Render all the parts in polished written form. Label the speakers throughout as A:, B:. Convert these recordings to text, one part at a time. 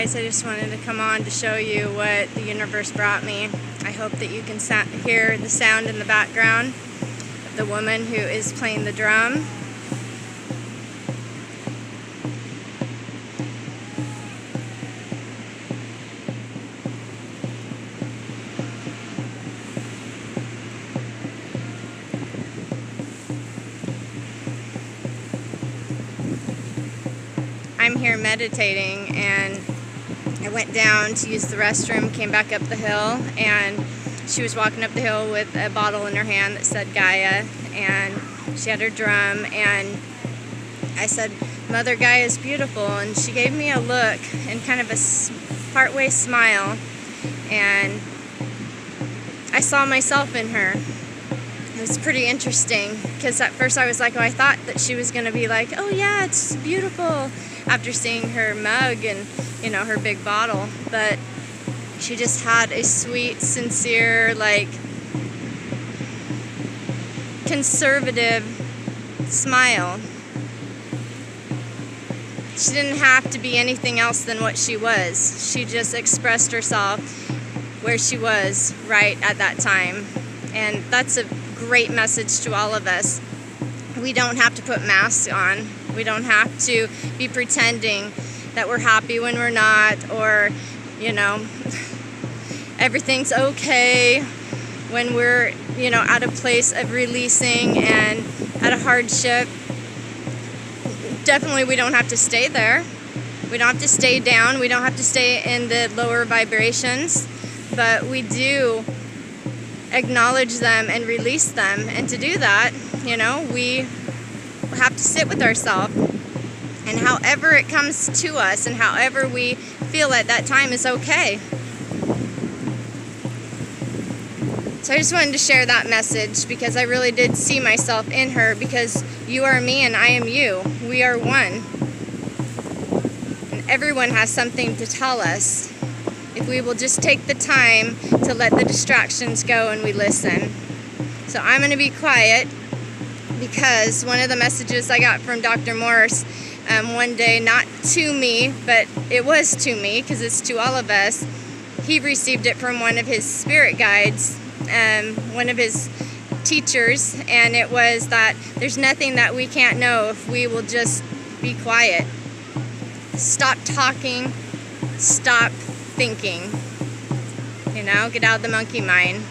A: guys, I just wanted to come on to show you what the universe brought me. I hope that you can hear the sound in the background of the woman who is playing the drum. I'm here meditating, and I went down to use the restroom, came back up the hill, and she was walking up the hill with a bottle in her hand that said Gaia, and she had her drum, and I said, "Mother Gaia is beautiful," and she gave me a look and kind of a partway smile, and I saw myself in her. It was pretty interesting, because at first I was like, oh, I thought that she was going to be like, oh yeah, it's beautiful, after seeing her mug and, you know, her big bottle. But she just had a sweet, sincere, like, conservative smile. She didn't have to be anything else than what she was. She just expressed herself where she was right at that time. And that's a great message to all of us. We don't have to put masks on. We don't have to be pretending that we're happy when we're not, or, you know, everything's okay when we're, you know, at a place of releasing and at a hardship. Definitely we don't have to stay there. We don't have to stay down. We don't have to stay in the lower vibrations, but we do acknowledge them and release them. And to do that, you know, we have to sit with ourselves, and however it comes to us and however we feel at that time is okay. So I just wanted to share that message, because I really did see myself in her, because you are me and I am you. We are one. And everyone has something to tell us if we will just take the time to let the distractions go and we listen. So I'm going to be quiet, because one of the messages I got from Dr. Morse one day, not to me, but it was to me, because it's to all of us. He received it from one of his spirit guides, one of his teachers, and it was that there's nothing that we can't know if we will just be quiet. Stop talking, stop thinking, you know, get out of the monkey mind.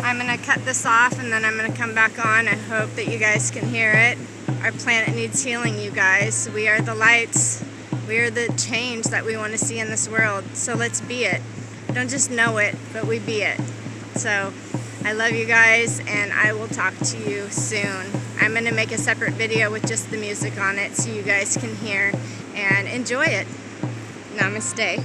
A: I'm going to cut this off, and then I'm going to come back on. I hope that you guys can hear it. Our planet needs healing, you guys. We are the lights. We are the change that we want to see in this world. So let's be it. Don't just know it, but we be it. So I love you guys, and I will talk to you soon. I'm going to make a separate video with just the music on it so you guys can hear and enjoy it. Namaste.